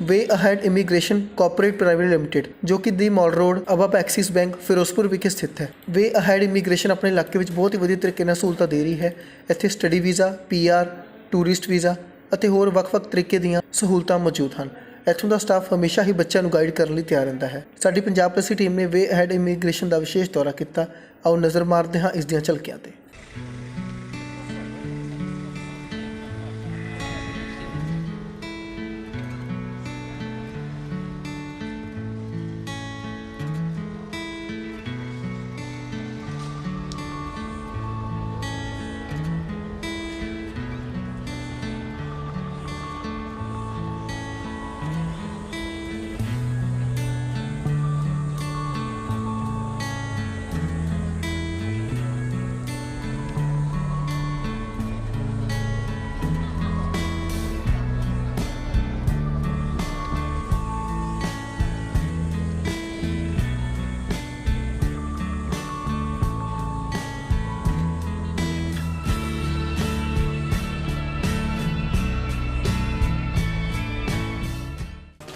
वे Ahead Immigration Corporate Private Limited जो कि the Mall Road above Axis Bank Ferozepur ਵਿਖੇ ਸਥਿਤ ਹੈ। ਵੇ ਅहेड ਇਮੀਗ੍ਰੇਸ਼ਨ ਆਪਣੇ ਇਲਾਕੇ ਵਿੱਚ ਬਹੁਤ ਹੀ ਵਧੀਆ ਤਰੀਕੇ ਨਾਲ ਸਹੂਲਤਾਂ ਦੇ ਰਹੀ ਹੈ। ਇੱਥੇ study visa, PR, tourist visa ਅਤੇ ਹੋਰ ਵੱਖ-ਵੱਖ ਤਰੀਕੇ ਦੀਆਂ ਸਹੂਲਤਾਂ ਮੌਜੂਦ ਹਨ। ਇੱਥੋਂ ਦਾ ਸਟਾਫ ਹਮੇਸ਼ਾ ਹੀ ਬੱਚਿਆਂ ਨੂੰ ਗਾਈਡ ਕਰਨ ਲਈ ਤਿਆਰ ਰਹਿੰਦਾ ਹੈ। ਸਾਡੀ ਪੰਜਾਬ ਪੁਲਿਸ ਟੀਮ ਨੇ ਵੇ ਅहेड ਇਮੀਗ੍ਰੇਸ਼ਨ ਦਾ ਵਿਸ਼ੇਸ਼ ਦੌਰਾ ਕੀਤਾ। ਆਓ ਨਜ਼ਰ ਮਾਰਦੇ ਹਾਂ ਇਸ ਦੀਆਂ ਝਲਕੀਆਂ ਤੇ।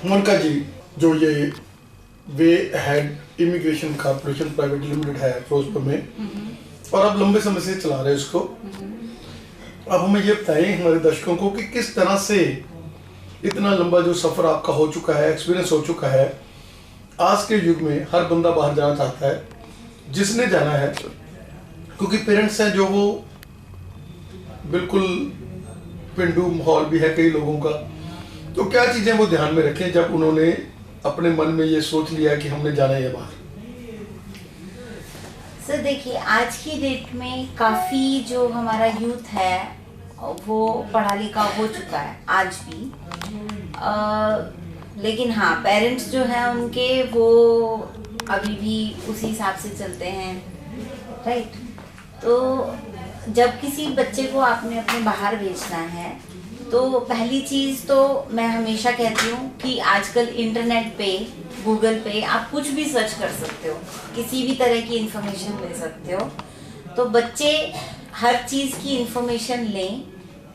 मोनिका जी, जो ये वे Ahead immigration corporation private limited है फिरोजपुर में और आप लंबे समय से चला रहे हैं इसको, अब हमें ये बताएं हमारे दर्शकों को कि किस तरह से इतना लंबा जो सफ़र आपका हो चुका है, एक्सपीरियंस हो चुका है। आज के युग में हर बंदा बाहर जाना चाहता है, जिसने जाना है, क्योंकि पेरेंट्स हैं जो वो बिल्कुल पेंडू माहौल भी है कई लोगों का, तो क्या चीज़ें वो ध्यान में रखें जब उन्होंने अपने मन में ये सोच लिया कि हमने जाना है बाहर। सर देखिए, आज की डेट में काफ़ी जो हमारा यूथ है वो पढ़ा लिखा हो चुका है आज भी, लेकिन हाँ पेरेंट्स जो हैं उनके वो अभी भी उसी हिसाब से चलते हैं, राइट। तो जब किसी बच्चे को आपने अपने बाहर भेजना है तो पहली चीज़ तो मैं हमेशा कहती हूँ कि आजकल इंटरनेट पे, गूगल पे आप कुछ भी सर्च कर सकते हो, किसी भी तरह की इंफॉर्मेशन ले सकते हो। तो बच्चे हर चीज़ की इंफॉर्मेशन लें,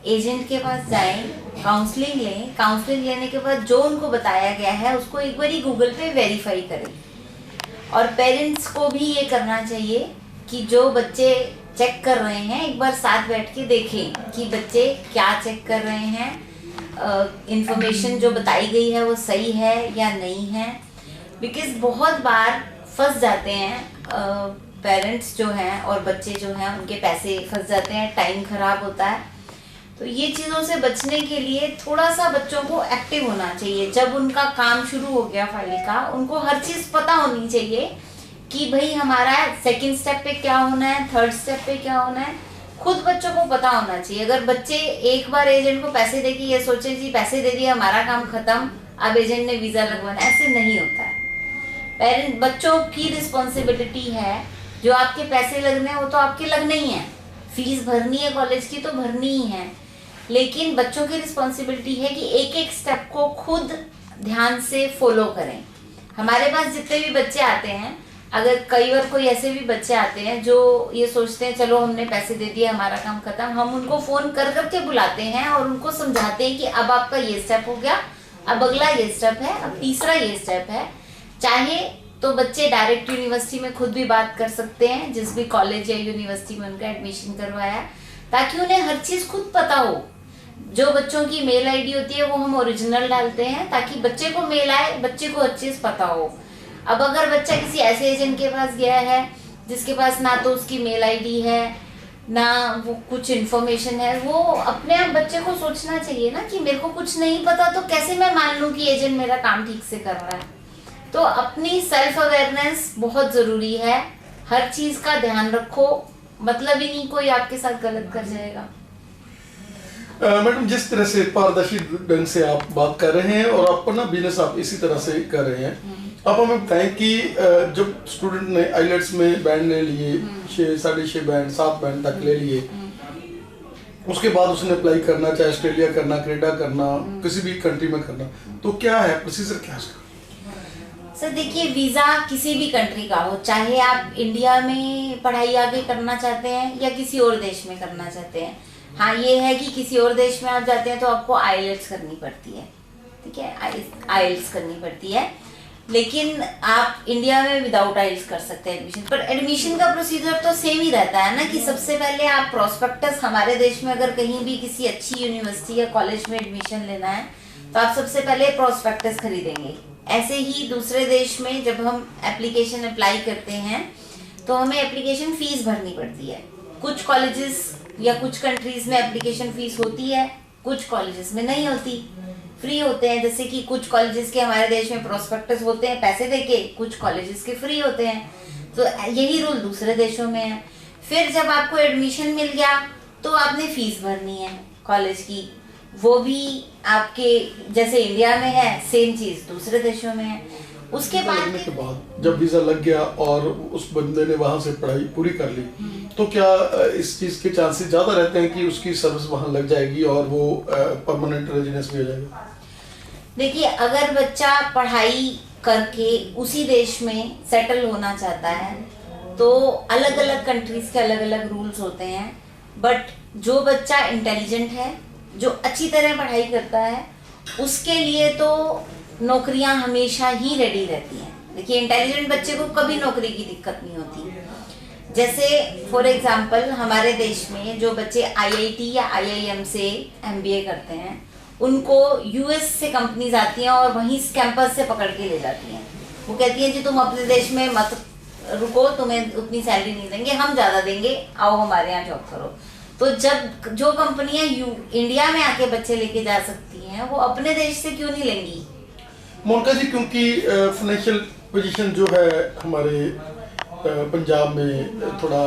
एजेंट के पास जाएं, काउंसलिंग लें, काउंसलिंग लेने के बाद जो उनको बताया गया है उसको एक बार गूगल पे वेरीफाई करें। और पेरेंट्स को भी ये करना चाहिए कि जो बच्चे चेक कर रहे हैं एक बार साथ बैठ के देखें कि बच्चे क्या चेक कर रहे हैं, इंफॉर्मेशन जो बताई गई है वो सही है या नहीं है। बिकॉज बहुत बार फंस जाते हैं पेरेंट्स जो हैं और बच्चे जो हैं, उनके पैसे फंस जाते हैं, टाइम खराब होता है। तो ये चीज़ों से बचने के लिए थोड़ा सा बच्चों को एक्टिव होना चाहिए। जब उनका काम शुरू हो गया फाइल का, उनको हर चीज़ पता होनी चाहिए कि भाई हमारा सेकंड स्टेप पे क्या होना है, थर्ड स्टेप पे क्या होना है, खुद बच्चों को पता होना चाहिए। अगर बच्चे एक बार एजेंट को पैसे दे के ये सोचे जी पैसे दे दिए हमारा काम खत्म, अब एजेंट ने वीज़ा लगवाना, ऐसे नहीं होता है। पेरेंट बच्चों की रिस्पॉन्सिबिलिटी है, जो आपके पैसे लगने हैं वो तो आपके लगने ही हैं, फीस भरनी है कॉलेज की तो भरनी ही है, लेकिन बच्चों की रिस्पॉन्सिबिलिटी है कि एक एक स्टेप को खुद ध्यान से फॉलो करें। हमारे पास जितने भी बच्चे आते हैं, अगर कई बार कोई ऐसे भी बच्चे आते हैं जो ये सोचते हैं चलो हमने पैसे दे दिए हमारा काम खत्म, हम उनको फ़ोन कर करके बुलाते हैं और उनको समझाते हैं कि अब आपका ये स्टेप हो गया, अब अगला ये स्टेप है, अब तीसरा ये स्टेप है। चाहे तो बच्चे डायरेक्ट यूनिवर्सिटी में खुद भी बात कर सकते हैं, जिस भी कॉलेज या यूनिवर्सिटी में उनका एडमिशन करवाया, ताकि उन्हें हर चीज़ खुद पता हो। जो बच्चों की मेल आईडी होती है वो हम ओरिजिनल डालते हैं ताकि बच्चे को मेल आए, बच्चे को हर चीज़ पता हो। अब अगर बच्चा किसी ऐसे एजेंट के पास गया है जिसके पास ना तो उसकी मेल आईडी है ना वो कुछ इन्फॉर्मेशन है, वो अपने आप बच्चे को सोचना चाहिए ना कि मेरे को कुछ नहीं पता तो कैसे मैं मान लूँ कि एजेंट मेरा काम ठीक से कर रहा है। तो अपनी सेल्फ अवेयरनेस बहुत ज़रूरी है, हर चीज़ का ध्यान रखो, मतलब ही नहीं कोई आपके साथ गलत कर जाएगा। मैडम, जिस तरह से पारदर्शी ढंग से आप बात कर रहे हैं और अपना बिजनेस आप इसी तरह से कर रहे हैं, आप हमें बताएं कि जब स्टूडेंट ने आइलेट्स में बैंड ले लिए, 6, 6.5 बैंड, 7 बैंड तक ले लिए, उसके बाद उसने अप्लाई करना, चाहे ऑस्ट्रेलिया करना, कनाडा करना, किसी भी कंट्री में करना, तो क्या है प्रोसीजर, क्या है? सर देखिए, वीज़ा किसी भी कंट्री का हो, चाहे आप इंडिया में पढ़ाई आगे करना चाहते हैं या किसी और देश में करना चाहते हैं। हाँ ये है कि किसी और देश में आप जाते हैं तो आपको आइलेट्स करनी पड़ती है, ठीक है, आइल्स करनी पड़ती है। लेकिन आप इंडिया में विदाउट आइल्स कर सकते हैं एडमिशन। पर एडमिशन का प्रोसीजर तो सेम ही रहता है ना, कि सबसे पहले आप प्रोस्पेक्टस, हमारे देश में अगर कहीं भी किसी अच्छी यूनिवर्सिटी या कॉलेज में एडमिशन लेना है तो आप सबसे पहले प्रोस्पेक्टस खरीदेंगे। ऐसे ही दूसरे देश में जब हम एप्लीकेशन अप्लाई करते हैं तो हमें एप्लीकेशन फीस भरनी पड़ती है। कुछ कॉलेजेस या कुछ कंट्रीज में एप्लीकेशन फीस होती है, कुछ कॉलेजेस में नहीं होती, फ्री होते हैं। जैसे कि कुछ कॉलेजेस के हमारे देश में प्रोस्पेक्टस होते हैं पैसे देके, कुछ कॉलेजेस के फ्री होते हैं। तो यही रूल दूसरे देशों में है। फिर जब आपको एडमिशन मिल गया तो आपने फीस भरनी है कॉलेज की, वो भी आपके जैसे इंडिया में है सेम चीज दूसरे देशों में है। उसके लगने के बाद जब वीजा लग गया और उस बंदे ने वहां से पढ़ाई पूरी कर ली, तो क्या इस चीज के चांसेस ज्यादा रहते हैं कि उसकी सर्विस वहां लग जाएगी और वो परमानेंट रेजिडेंस भी हो जाएगा? देखिए, अगर बच्चा पढ़ाई करके उसी देश में सेटल होना चाहता है तो अलग अलग कंट्रीज के अलग अलग रूल्स होते हैं। बट जो बच्चा इंटेलिजेंट है, जो अच्छी तरह पढ़ाई करता है, उसके लिए तो नौकरियां हमेशा ही रेडी रहती हैं। देखिए, इंटेलिजेंट बच्चे को कभी नौकरी की दिक्कत नहीं होती। जैसे फॉर एग्जांपल हमारे देश में जो बच्चे आईआईटी या आईआईएम से एमबीए करते हैं, उनको यूएस से कंपनीज आती हैं और वहीं कैंपस से पकड़ के ले जाती हैं। वो कहती हैं जी तुम अपने देश में मत रुको, तुम्हें उतनी सैलरी नहीं देंगे, हम ज़्यादा देंगे, आओ हमारे यहाँ जॉब करो। तो जब जो कंपनियां इंडिया में आके बच्चे लेके जा सकती हैं, वो अपने देश से क्यों नहीं लेंगी? मोनिका जी, क्योंकि फाइनेंशियल पोजीशन जो है हमारे पंजाब में थोड़ा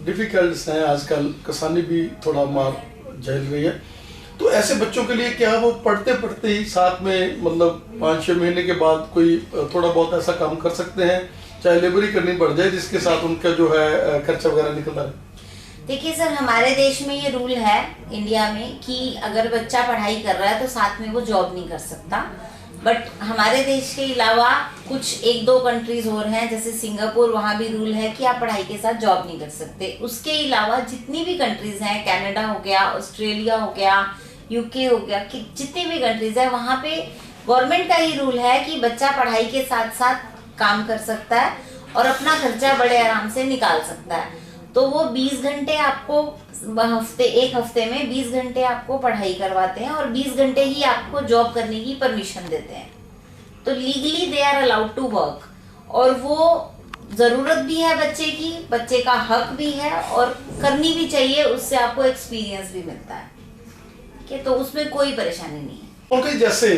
डिफिकल्ट है आजकल, किसानी भी थोड़ा मार झेल रही है। तो ऐसे बच्चों के लिए क्या वो पढ़ते पढ़ते ही साथ में मतलब 5-6 महीने के बाद कोई थोड़ा बहुत ऐसा काम कर सकते हैं, चाहे लेबरी करनी पड़ जाए, जिसके साथ उनका जो है खर्चा वगैरह निकलता रहे? देखिए सर, हमारे देश में ये रूल है इंडिया में कि अगर बच्चा पढ़ाई कर रहा है तो साथ में वो जॉब नहीं कर सकता। बट हमारे देश के अलावा कुछ 1-2 कंट्रीज और हैं, जैसे सिंगापुर, वहाँ भी रूल है कि आप पढ़ाई के साथ जॉब नहीं कर सकते। उसके अलावा जितनी भी कंट्रीज हैं, कनाडा हो गया, ऑस्ट्रेलिया हो गया, यूके हो गया, कि जितनी भी कंट्रीज है वहाँ पे गवर्नमेंट का ही रूल है कि बच्चा पढ़ाई के साथ साथ काम कर सकता है और अपना खर्चा बड़े आराम से निकाल सकता है। तो वो 20 घंटे आपको एक हफ्ते में 20 घंटे आपको पढ़ाई करवाते हैं और 20 घंटे ही आपको जॉब करने की परमिशन देते हैं। तो legally they are allowed to work, और वो जरूरत भी है बच्चे की, बच्चे का हक भी है और करनी भी चाहिए, उससे आपको एक्सपीरियंस भी मिलता है कि तो उसमें कोई परेशानी नहीं है। ओके, जैसे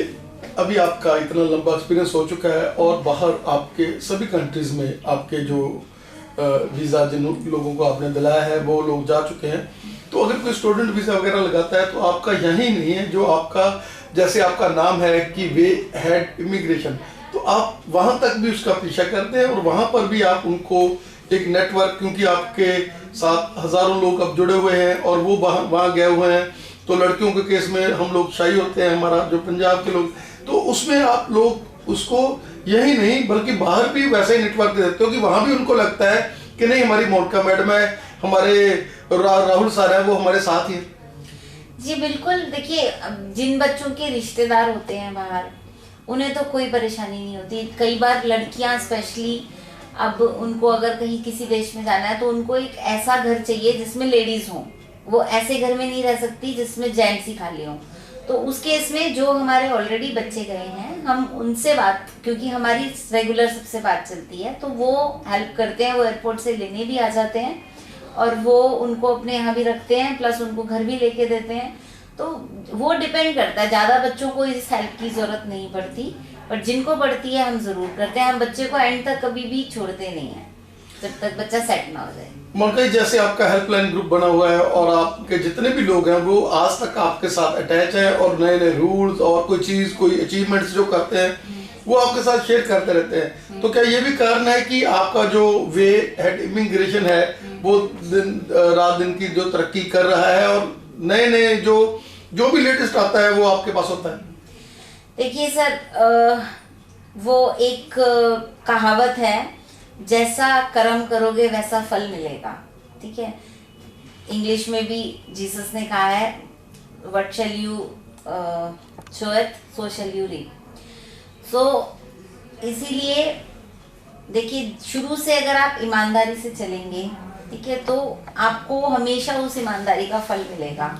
अभी आपका इतना लंबा एक्सपीरियंस हो चुका है और बाहर आपके सभी कंट्रीज में आपके जो वीज़ा जिन लोगों को आपने दिलाया है वो लोग जा चुके हैं, तो अगर कोई स्टूडेंट वीज़ा वगैरह लगाता है तो आपका यही नहीं है, जो आपका जैसे आपका नाम है कि वे हेड इमिग्रेशन, तो आप वहाँ तक भी उसका पीछा करते हैं और वहाँ पर भी आप उनको एक नेटवर्क, क्योंकि आपके साथ हज़ारों लोग अब जुड़े हुए हैं और वो वहाँ गए हुए हैं, तो लड़कियों के केस में हम लोग शाही होते हैं, हमारा जो पंजाब के लोग, तो उसमें आप लोग उसको यही नहीं बल्कि बाहर भी वैसा ही नेटवर्क दे देते हो कि वहाँ भी उनको लगता है कि नहीं हमारी मोनिका मैडम है, हमारे राहुल सर है, वो हमारे साथ ही। जी बिल्कुल। देखिए, जिन बच्चों के रिश्तेदार होते हैं बाहर, उन्हें तो कोई परेशानी नहीं होती। कई बार लड़कियां स्पेशली, अब उनको अगर कहीं किसी देश में जाना है तो उनको एक ऐसा घर चाहिए जिसमें लेडीज हों, वो ऐसे घर में नहीं रह सकती जिसमें जेंट्स ही खाली हों। तो उस केस में जो हमारे ऑलरेडी बच्चे गए हैं, हम उनसे बात, क्योंकि हमारी रेगुलर सबसे बात चलती है, तो वो हेल्प करते हैं, वो एयरपोर्ट से लेने भी आ जाते हैं और वो उनको अपने यहाँ भी रखते हैं, प्लस उनको घर भी लेके देते हैं। तो वो डिपेंड करता है, ज़्यादा बच्चों को इस हेल्प की ज़रूरत नहीं पड़ती, पर जिनको पड़ती है हम ज़रूर करते हैं। हम बच्चे को एंड तक कभी भी छोड़ते नहीं हैं जब तक बच्चा सेट ना हो जाए। मोनिका, जैसे आपका हेल्पलाइन ग्रुप बना हुआ है और आपके जितने भी लोग हैं वो आज तक आपके साथ अटैच हैं और नए नए रूल्स और कोई चीज़, कोई अचीवमेंट्स जो करते हैं वो आपके साथ शेयर करते रहते हैं, तो क्या ये भी कारण है कि आपका जो वे हेड इमिग्रेशन है वो दिन रात दिन की जो तरक्की कर रहा है और नए नए जो भी लेटेस्ट आता है वो आपके पास होता है? देखिए सर, वो एक कहावत है, जैसा कर्म करोगे वैसा फल मिलेगा, ठीक है। इंग्लिश में भी जीसस ने कहा है, what shall you soweth so shall you reap. So इसीलिए देखिए, शुरू से अगर आप ईमानदारी से चलेंगे, ठीक है, तो आपको हमेशा उस ईमानदारी का फल मिलेगा।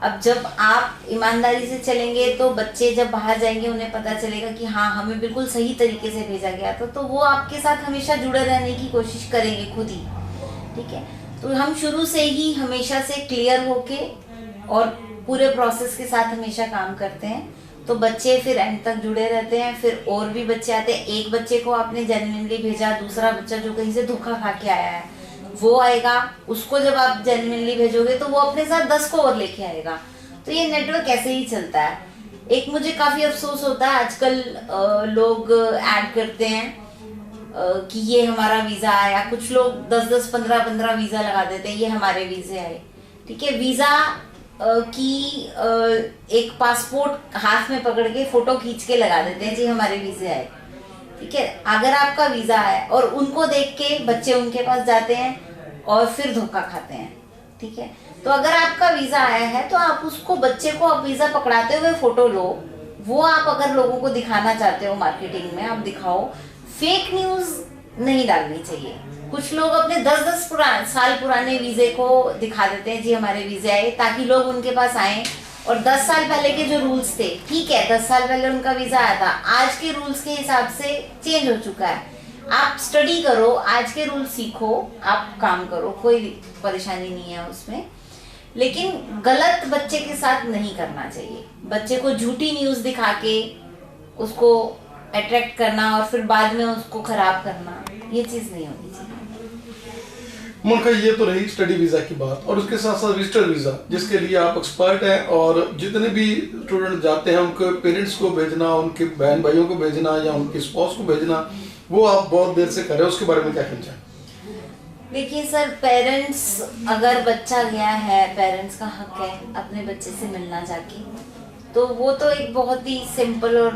अब जब आप ईमानदारी से चलेंगे तो बच्चे जब बाहर जाएंगे उन्हें पता चलेगा कि हाँ, हमें बिल्कुल सही तरीके से भेजा गया था, तो वो आपके साथ हमेशा जुड़े रहने की कोशिश करेंगे खुद ही, ठीक है। तो हम शुरू से ही हमेशा से क्लियर होके और पूरे प्रोसेस के साथ हमेशा काम करते हैं, तो बच्चे फिर एंड तक जुड़े रहते हैं। फिर और भी बच्चे आते हैं। एक बच्चे को आपने जेन्युइनली भेजा, दूसरा बच्चा जो कहीं से धोखा खा के आया है वो आएगा, उसको जब आप जेन्युइनली भेजोगे तो वो अपने साथ 10 को और लेके आएगा। तो ये नेटवर्क ऐसे ही चलता है। एक मुझे काफी अफसोस होता है, आजकल लोग ऐड करते हैं कि ये हमारा वीजा आया, कुछ लोग 10-10, 15-15 वीजा लगा देते हैं, ये हमारे वीजे आए, ठीक है। वीजा की एक पासपोर्ट हाथ में पकड़ के फोटो खींच के लगा देते हैं, जी हमारे वीजे आए, ठीक है। अगर आपका वीजा है और उनको देख के बच्चे उनके पास जाते हैं और फिर धोखा खाते हैं, ठीक है। तो अगर आपका वीजा आया है तो आप उसको, बच्चे को आप वीजा पकड़ाते हुए फोटो लो, वो आप अगर लोगों को दिखाना चाहते हो मार्केटिंग में, आप दिखाओ। फेक न्यूज नहीं डालनी चाहिए। कुछ लोग अपने 10-10 साल पुराने वीजे को दिखा देते हैं, जी हमारे वीजे आए, ताकि लोग उनके पास आए। और 10 साल पहले के जो रूल्स थे, ठीक है, 10 साल पहले उनका वीजा आया था, आज के रूल्स के हिसाब से चेंज हो चुका है। आप स्टडी करो, आज के रूल सीखो, आप काम करो, कोई परेशानी नहीं है उसमें। लेकिन गलत बच्चे के साथ नहीं करना चाहिए। बच्चे को झूठी न्यूज दिखा के उसको अट्रैक्ट करना और फिर बाद में उसको खराब करना, ये चीज नहीं होनी चाहिए। मोनिका, ये तो रही स्टडी वीजा की बात, और उसके साथ साथ विजिटर वीजा, जिसके लिए आप एक्सपर्ट हैं, और जितने भी स्टूडेंट जाते हैं उनके पेरेंट्स को भेजना, उनके बहन भाइयों को भेजना या उनके स्पाउस को भेजना, वो आप बहुत देर से कर रहे हो, उसके बारे में क्या कहना चाहें? देखिए सर, पेरेंट्स, अगर बच्चा गया है, पेरेंट्स का हक है अपने बच्चे से मिलना जाके, तो वो तो एक बहुत ही सिंपल और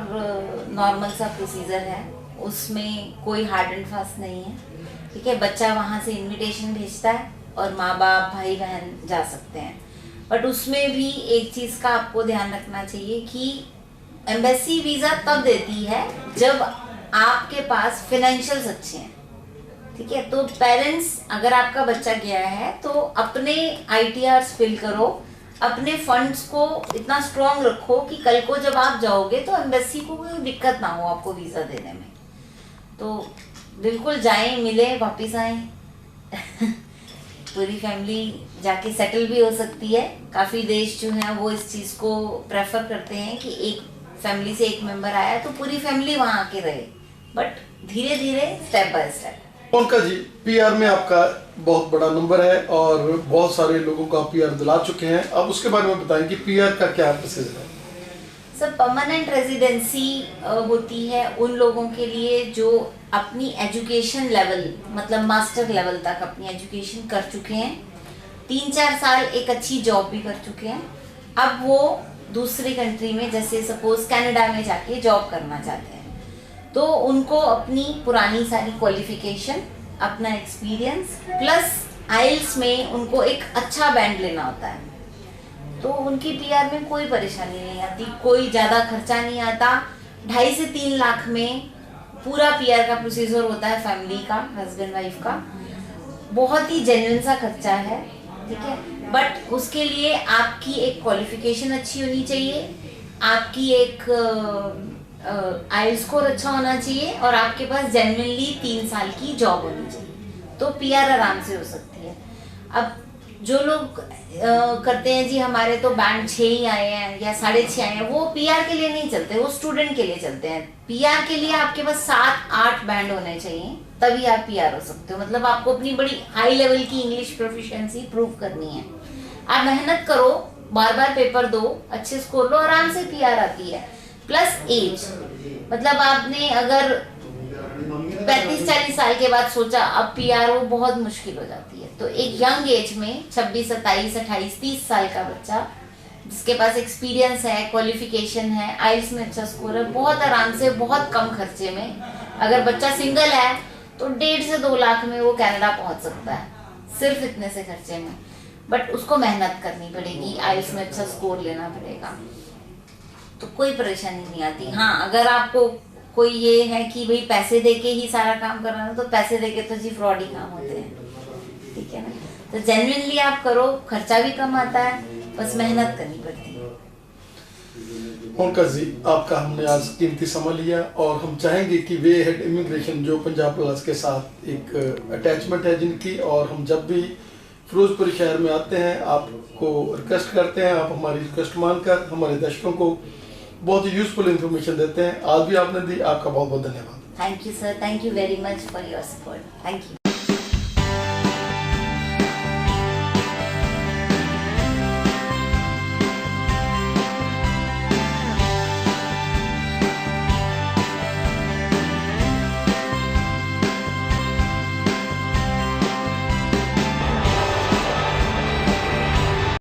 नॉर्मल सा प्रोसीजर है, उसमें कोई हार्ड एंड फास्ट नहीं है, ठीक है। बच्चा वहाँ से इनविटेशन भेजता है और माँ बाप, भाई बहन जा सकते हैं। बट उसमें भी एक चीज़ का आपको ध्यान रखना चाहिए कि एम्बेसी वीज़ा तब देती है जब आपके पास फाइनेंशियल्स अच्छे हैं, ठीक है। तो पेरेंट्स, अगर आपका बच्चा गया है तो अपने ITRs फिल करो, अपने फंड्स को इतना स्ट्रॉन्ग रखो कि कल को जब आप जाओगे तो एम्बेसी को कोई दिक्कत ना हो आपको वीज़ा देने में। तो बिल्कुल जाएं, मिले, वापस आएं। पूरी फैमिली जाके सेटल भी हो सकती है। काफ़ी देश जो हैं वो इस चीज़ को प्रेफर करते हैं कि एक फैमिली से एक मेंबर आया तो पूरी फैमिली वहाँ आके रहे, बट धीरे धीरे, step by step. Monika ji, PR में आपका बहुत बड़ा नंबर है और बहुत सारे लोगों को आप PR दिला चुके हैं। अब उसके बारे में बताएं कि PR का क्या प्रोसीजर है? सर, परमानेंट रेजिडेंसी होती है उन लोगों के लिए जो अपनी एजुकेशन लेवल, मतलब मास्टर लेवल तक अपनी एजुकेशन कर चुके हैं, 3-4 साल एक अच्छी जॉब भी कर चुके हैं। अब वो दूसरी कंट्री में, जैसे सपोज कनाडा में जाके जॉब करना चाहते हैं, तो उनको अपनी पुरानी सारी क्वालिफिकेशन, अपना एक्सपीरियंस प्लस IELTS में उनको एक अच्छा बैंड लेना होता है, तो उनकी PR में कोई परेशानी नहीं आती, कोई ज़्यादा खर्चा नहीं आता। 2.5 से 3 लाख में पूरा PR का प्रोसीजर होता है फैमिली का, हस्बैंड वाइफ का। बहुत ही जेन्युइन सा खर्चा है, ठीक है। बट उसके लिए आपकी एक क्वालिफिकेशन अच्छी होनी चाहिए, आपकी एक IELTS स्कोर अच्छा होना चाहिए और आपके पास जेन्युइनली 3 साल की जॉब होनी चाहिए, तो PR आराम से हो सकती है। अब जो लोग करते हैं जी हमारे तो बैंड 6 ही आए हैं या 6.5 आए हैं, वो PR के लिए नहीं चलते, वो स्टूडेंट के लिए चलते हैं। PR के लिए आपके पास 7-8 बैंड होने चाहिए, तभी आप PR हो सकते हो। मतलब आपको अपनी बड़ी हाई लेवल की इंग्लिश प्रोफिशिएंसी प्रूव करनी है। आप मेहनत करो, बार बार पेपर दो, अच्छे स्कोर लो, आराम से PR आती है। प्लस एज, मतलब आपने अगर 35-40 साल के बाद सोचा अब PR वो बहुत मुश्किल हो जाती है। तो एक यंग एज में 26, 27, 28, 30 साल का बच्चा जिसके पास एक्सपीरियंस है, क्वालिफिकेशन है, IELTS में अच्छा स्कोर है, बहुत आराम से, बहुत कम खर्चे में, अगर बच्चा सिंगल है तो 1.5 से 2 लाख में वो कनाडा पहुंच सकता है, सिर्फ इतने से खर्चे में। बट उसको मेहनत करनी पड़ेगी, IELTS में अच्छा स्कोर लेना पड़ेगा, तो कोई परेशानी नहीं आती। हाँ, अगर आपको कोई ये है कि भाई पैसे देके ही सारा काम करना है, तो पैसे देके तो जी फ्रॉड ही काम होते हैं, ठीक है ना। तो जेन्युइनली आप करो, खर्चा भी कम आता है, बस मेहनत करनी पड़ती है। उनका जी आपका हमने आज कीमती समय लिया, और हम चाहेंगे कि वे हेड इमिग्रेशन जो पंजाब प्लस के साथ एक अटैचमेंट है जिनकी, और हम जब भी फिरोजपुर शहर में आते हैं आपको रिक्वेस्ट करते हैं, आप हमारी रिक्वेस्ट मानकर हमारे दर्शकों को बहुत ही यूजफुल इंफॉर्मेशन देते हैं। आज भी आपने दी, आपका बहुत बहुत धन्यवाद। Thank you sir, thank you very much for your support, thank you.